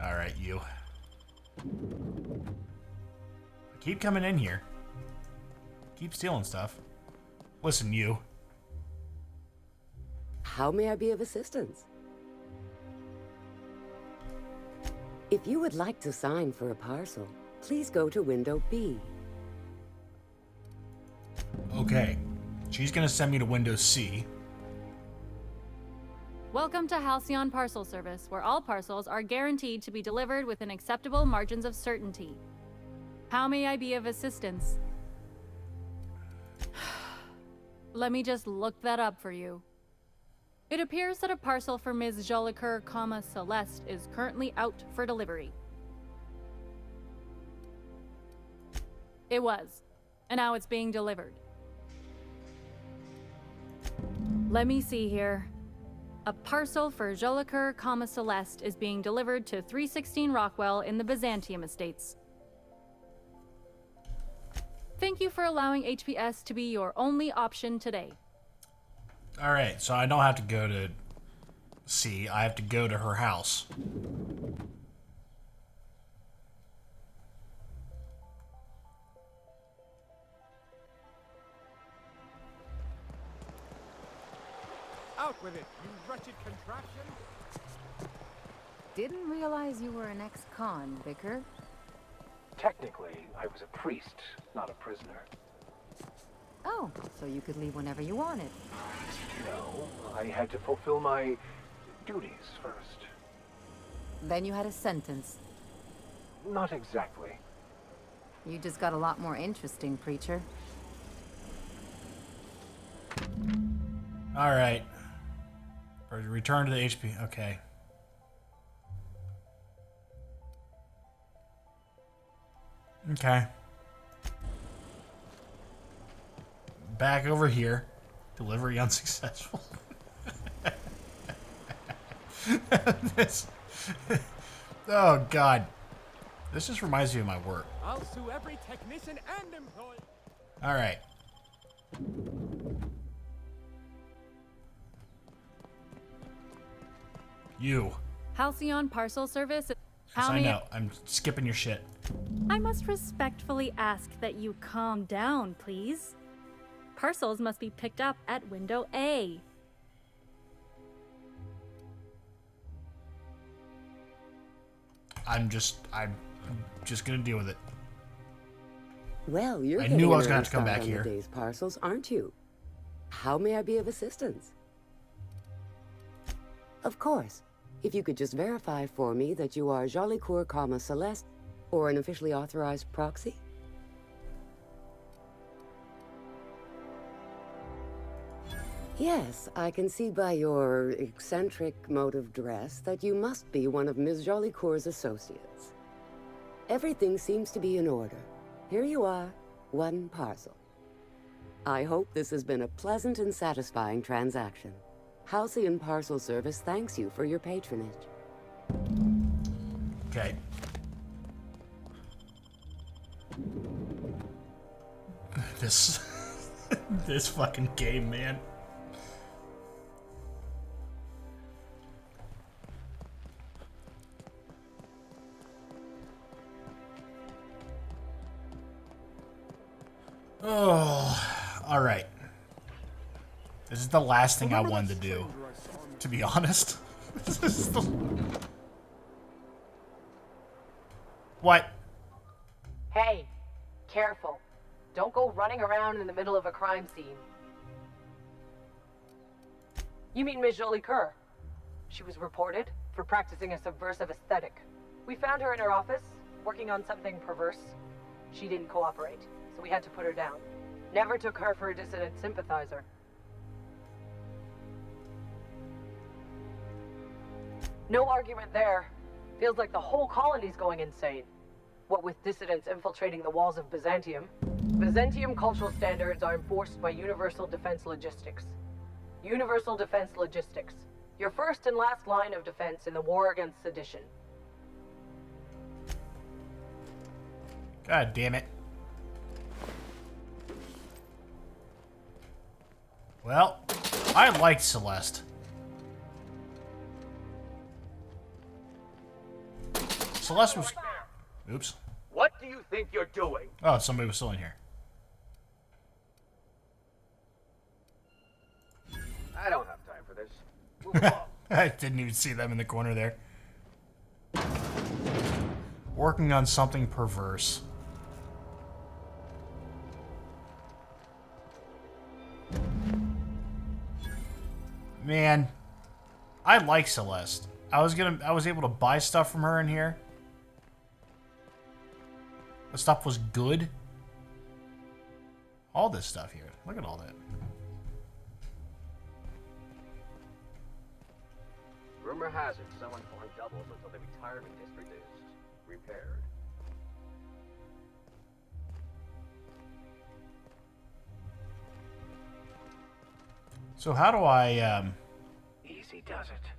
Alright, you. Keep coming in here. Keep stealing stuff. Listen, you. How may I be of assistance? If you would like to sign for a parcel, please go to window B. Okay. She's gonna send me to window C. Welcome to Halcyon Parcel Service, where all parcels are guaranteed to be delivered within acceptable margins of certainty. How may I be of assistance? Let me just look that up for you. It appears that a parcel for Ms. Jolicoeur, Celeste is currently out for delivery. It was, and now it's being delivered. Let me see here. A parcel for Jolicoeur, Celeste is being delivered to 316 Rockwell in the Byzantium Estates. Thank you for allowing HPS to be your only option today. Alright, so I don't have to go to C. I have to go to her house. Out with it, you wretched contraption! Didn't realize you were an ex-con, Vicar. Technically, I was a priest, not a prisoner. Oh, so you could leave whenever you wanted. No, I had to fulfill my duties first. Then you had a sentence. Not exactly. You just got a lot more interesting, preacher. Alright. Return to the HP. Okay. Okay. Back over here. Delivery unsuccessful. This. Oh, God. This just reminds me of my work. I'll sue every technician and employee. Alright. You. Halcyon Parcel Service. Yes, I know. I'm skipping your shit. I must respectfully ask that you calm down, please. Parcels must be picked up at window A. I'm just gonna deal with it. Well, you're I getting knew I an was gonna early have to come start back on here. the day's parcels, aren't you? How may I be of assistance? Of course. If you could just verify for me that you are Jolicoeur, Celeste, or an officially authorized proxy. Yes, I can see by your eccentric mode of dress that you must be one of Ms. Jolicoeur's associates. Everything seems to be in order. Here you are, one parcel. I hope this has been a pleasant and satisfying transaction. Halcyon Parcel Service thanks you for your patronage. Okay. This this fucking game, man. Oh, all right. This is the last thing I wanted to do, to be honest. This is the... What? Hey, careful. Don't go running around in the middle of a crime scene. You mean Ms. Jolicoeur? She was reported for practicing a subversive aesthetic. We found her in her office, working on something perverse. She didn't cooperate, so we had to put her down. Never took her for a dissident sympathizer. No argument there. Feels like the whole colony's going insane. What with dissidents infiltrating the walls of Byzantium. Byzantium cultural standards are enforced by Universal Defense Logistics. Universal Defense Logistics. Your first and last line of defense in the war against sedition. God damn it. Well, I liked Celeste. Celeste was... Oops. What do you think you're doing? Oh, somebody was still in here. I don't have time for this. Move along. I didn't even see them in the corner there. Working on something perverse. Man, I like Celeste. I was able to buy stuff from her in here. The stuff was good. All this stuff here. Look at all that. Rumor has it someone farmed doubles until the retirement district is repaired. So how do I, Easy does it.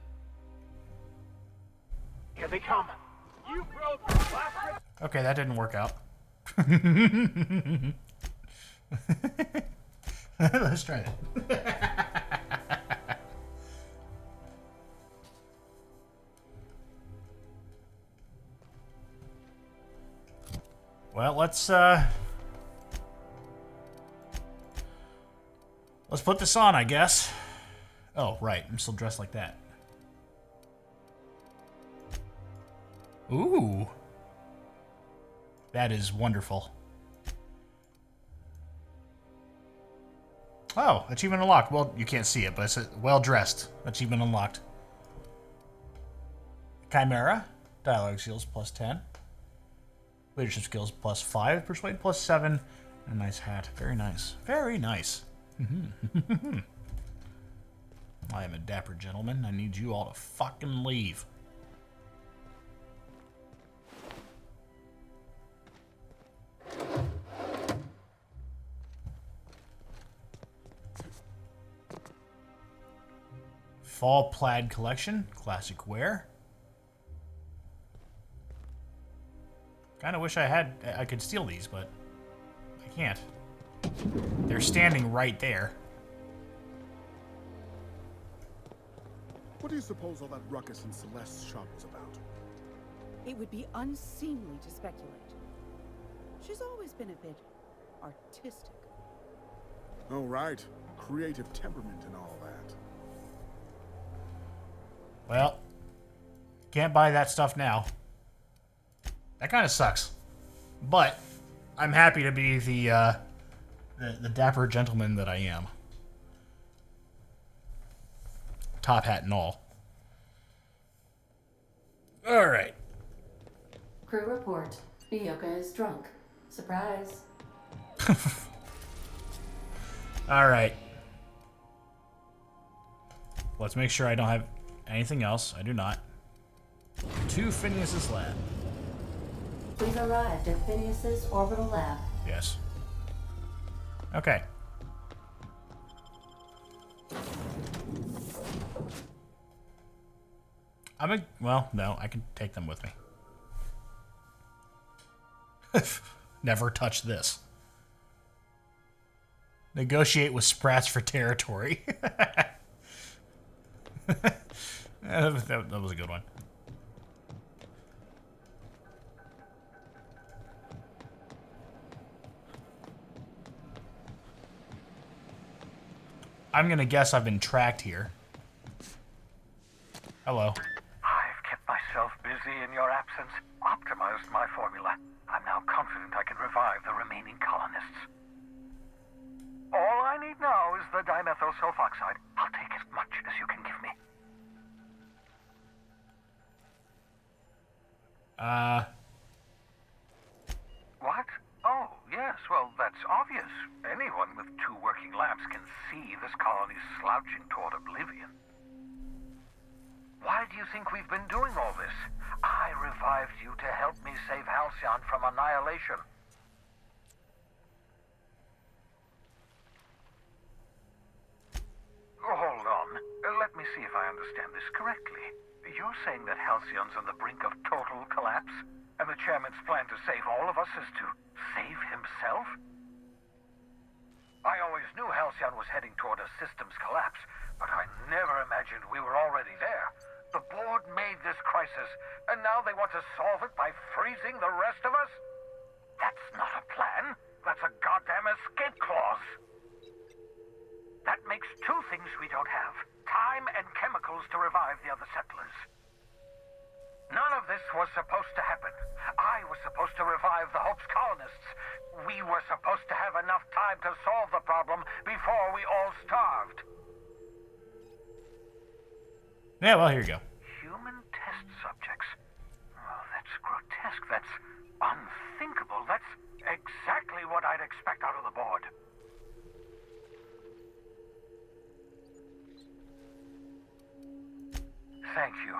Here they come. You broke the last... Okay, that didn't work out. Let's try that. Well, let's put this on, I guess. Oh, right. I'm still dressed like that. Ooh. That is wonderful. Oh, achievement unlocked. Well, you can't see it, but it's well dressed. Achievement unlocked. Chimera. Dialogue skills plus 10. Leadership skills plus 5. Persuade plus 7. And a nice hat. Very nice. Very nice. I am a dapper gentleman. I need you all to fucking leave. Fall plaid collection, classic wear. Kind of wish I could steal these, but I can't. They're standing right there. What do you suppose all that ruckus in Celeste's shop was about? It would be unseemly to speculate. She's always been a bit artistic. Oh, right. Creative temperament and all that. Well, can't buy that stuff now. That kind of sucks. But I'm happy to be the dapper gentleman that I am. Top hat and all. All right. Crew report. Byoka is drunk. Surprise. All right. Let's make sure I don't have anything else. I do not. To Phineas's lab. We've arrived at Phineas's orbital lab. Yes. Okay. Well, no, I can take them with me. Never touch this. Negotiate with Sprats for territory. That was a good one. I'm gonna guess I've been tracked here. Hello. I've kept myself busy in your absence, optimized my formula. I'm now confident I can revive the remaining colonists. All I need now is the dimethyl sulfoxide. I'll take as much as you can give me. What? Oh, yes, well, that's obvious. Anyone with 2 working labs can see this colony's slouching toward oblivion. Why do you think we've been doing all this? I revived you to help me save Halcyon from annihilation. Hold on. Let me see if I understand this correctly. You're saying that Halcyon's on the brink of total collapse, and the chairman's plan to save all of us is to save himself? I always knew Halcyon was heading toward a systems collapse, but I never imagined we were already there. The board made this crisis, and now they want to solve it by don't have time and chemicals to revive the other settlers. None of this was supposed to happen. I was supposed to revive the Hope's colonists. We were supposed to have enough time to solve the problem before we all starved. Yeah, well, here you go. Human test subjects. Oh, that's grotesque. That's unthinkable. That's exactly what I'd expect out of the board. Thank you.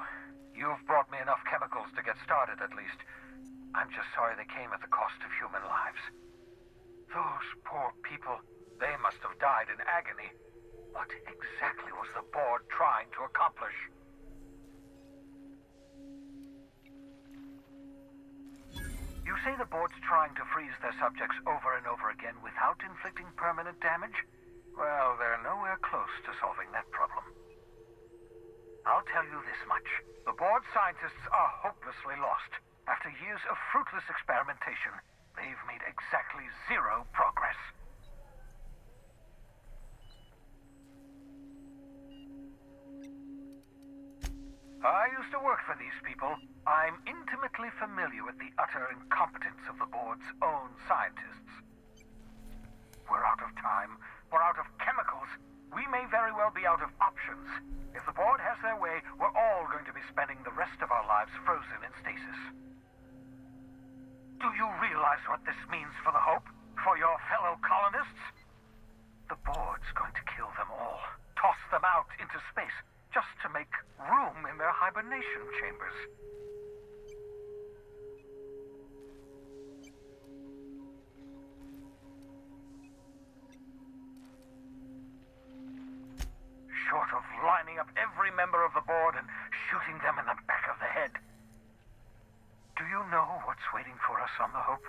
You've brought me enough chemicals to get started, at least. I'm just sorry they came at the cost of human lives. Those poor people, they must have died in agony. What exactly was the board trying to accomplish? You say the board's trying to freeze their subjects over and over again without inflicting permanent damage? Well, they're nowhere close to solving that problem. I'll tell you this much. The board scientists are hopelessly lost. After years of fruitless experimentation, they've made exactly zero progress. I used to work for these people. I'm intimately familiar with the utter incompetence of the board's own scientists. We're out of time. We're out of chemicals. We may very well be out of options. If the board has their way, we're all going to be spending the rest of our lives frozen in stasis. Do you realize what this means for the Hope? For your fellow colonists? The board's going to kill them all. Toss them out into space, just to make room in their hibernation chambers. Short of lining up every member of the board and shooting them in the back of the head. Do you know what's waiting for us on the Hope?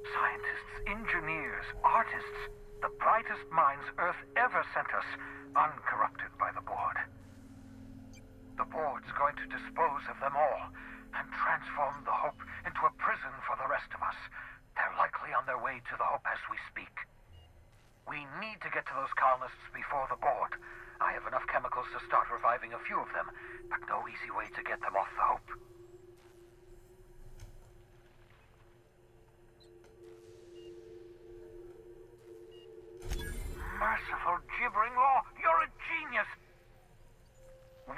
Scientists, engineers, artists, the brightest minds Earth ever sent us, uncorrupted by the board. The board's going to dispose of them all and transform the Hope into a prison for the rest of us. They're likely on their way to the Hope as we speak. We need to get to those colonists before the board. I have enough chemicals to start reviving a few of them, but no easy way to get them off the Hope. Merciful gibbering law, you're a genius!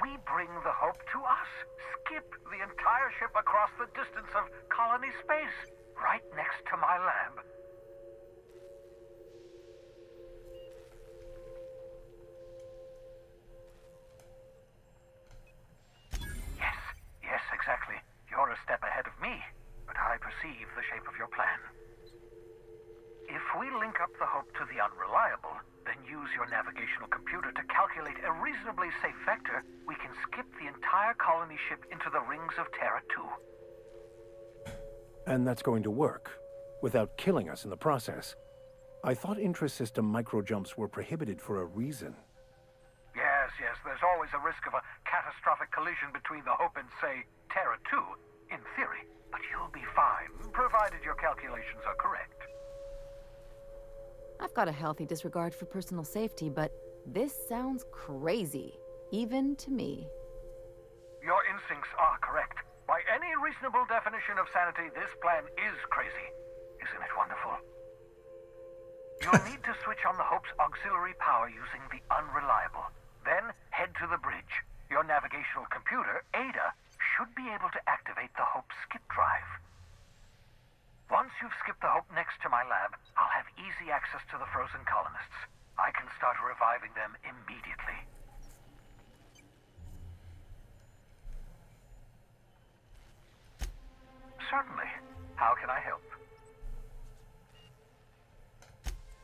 We bring the Hope to us. Skip the entire ship across the distance of colony space, right next to my lab. Yes, exactly. You're a step ahead of me, but I perceive the shape of your plan. If we link up the Hope to the Unreliable, then use your navigational computer to calculate a reasonably safe vector, we can skip the entire colony ship into the rings of Terra 2. And that's going to work, without killing us in the process. I thought intra-system microjumps were prohibited for a reason. Yes, there's always a risk of a catastrophic collision between the Hope and, say, Terra 2, in theory. But you'll be fine, provided your calculations are correct. I've got a healthy disregard for personal safety, but this sounds crazy, even to me. Your instincts are correct. By any reasonable definition of sanity, this plan is crazy. Isn't it wonderful? You'll need to switch on the Hope's auxiliary power using the Unreliable. Then head to the bridge. Your navigational computer, Ada, should be able to activate the Hope's skip drive. Once you've skipped the Hope next to my lab, I'll have easy access to the frozen colonists. I can start reviving them immediately. Certainly. How can I help?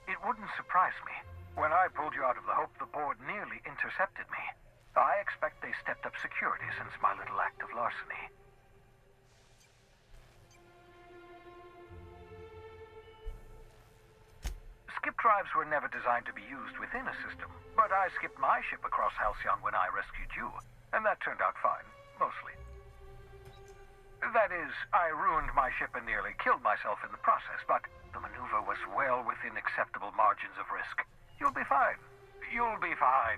It wouldn't surprise me. When I pulled you out of the Hope, the board nearly intercepted me. I expect they stepped up security since my little act of larceny. Skip drives were never designed to be used within a system, but I skipped my ship across Halcyon when I rescued you, and that turned out fine, mostly. That is, I ruined my ship and nearly killed myself in the process, but the maneuver was well within acceptable margins of risk. You'll be fine. You'll be fine.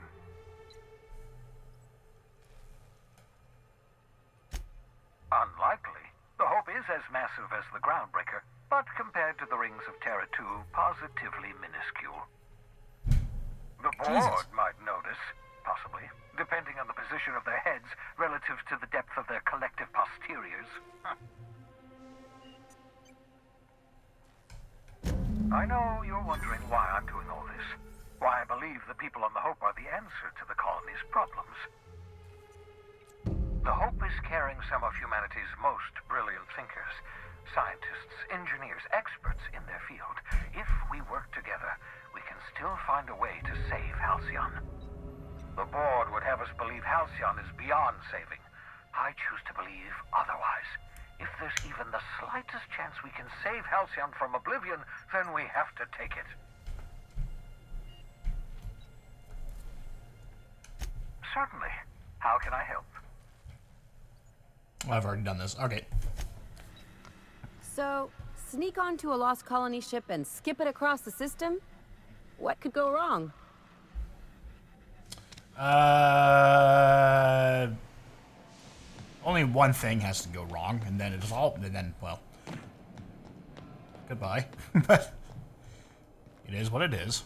Unlikely. The Hope is as massive as the Groundbreaker, but compared to the rings of Terra 2, positively minuscule. The board might notice, possibly, depending on the position of their heads relative to the depth of their collective posteriors. I know you're wondering why I'm doing all this. Why I believe the people on the Hope are the answer to the colony's problems. The Hope is carrying some of humanity's most brilliant thinkers, scientists, engineers, experts in their field. If we work together, we can still find a way to save Halcyon. The board would have us believe Halcyon is beyond saving. I choose to believe otherwise. If there's even the slightest chance we can save Halcyon from oblivion, then we have to take it. Certainly. How can I help? Well, I've already done this. Okay. So, sneak onto a lost colony ship and skip it across the system? What could go wrong? Only one thing has to go wrong, and then it's all, and then, well, goodbye. But it is what it is.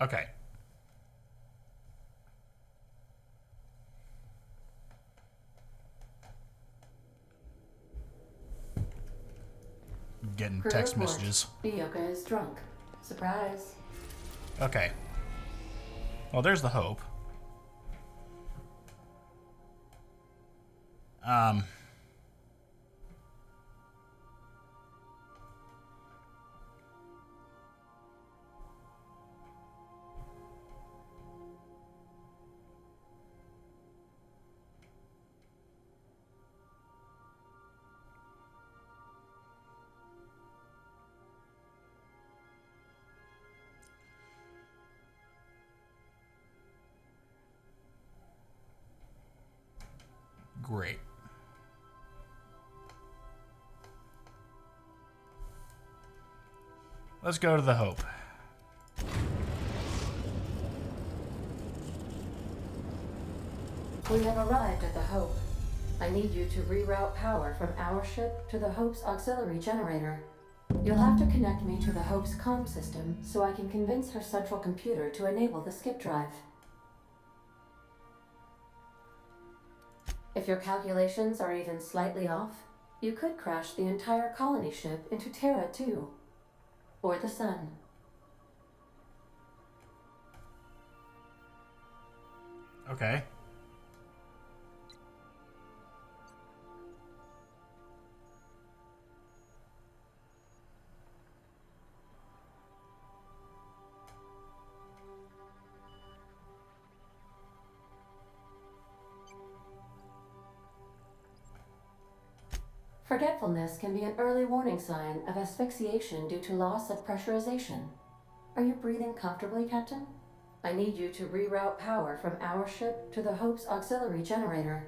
Okay. Getting Crew text report. messages. Bioka is drunk. Surprise. Okay. Well, there's the Hope. Great. Let's go to the Hope. We have arrived at the Hope. I need you to reroute power from our ship to the Hope's auxiliary generator. You'll have to connect me to the Hope's comm system so I can convince her central computer to enable the skip drive. If your calculations are even slightly off, you could crash the entire colony ship into Terra 2. Or the Sun. Okay. Forgetfulness can be an early warning sign of asphyxiation due to loss of pressurization. Are you breathing comfortably, Captain? I need you to reroute power from our ship to the Hope's auxiliary generator.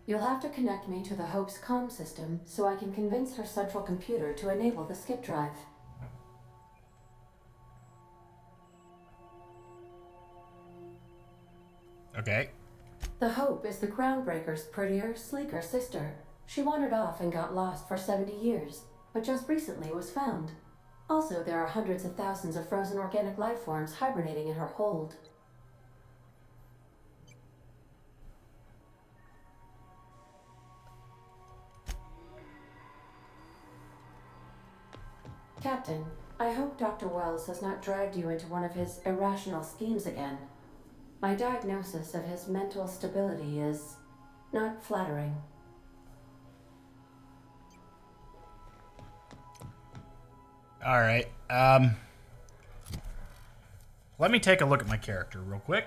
You'll have to connect me to the Hope's comm system so I can convince her central computer to enable the skip drive. Okay. The Hope is the Groundbreaker's prettier, sleeker sister. She wandered off and got lost for 70 years, but just recently was found. Also, there are hundreds of thousands of frozen organic life forms hibernating in her hold. Captain, I hope Dr. Wells has not dragged you into one of his irrational schemes again. My diagnosis of his mental stability is not flattering. All right. Let me take a look at my character real quick.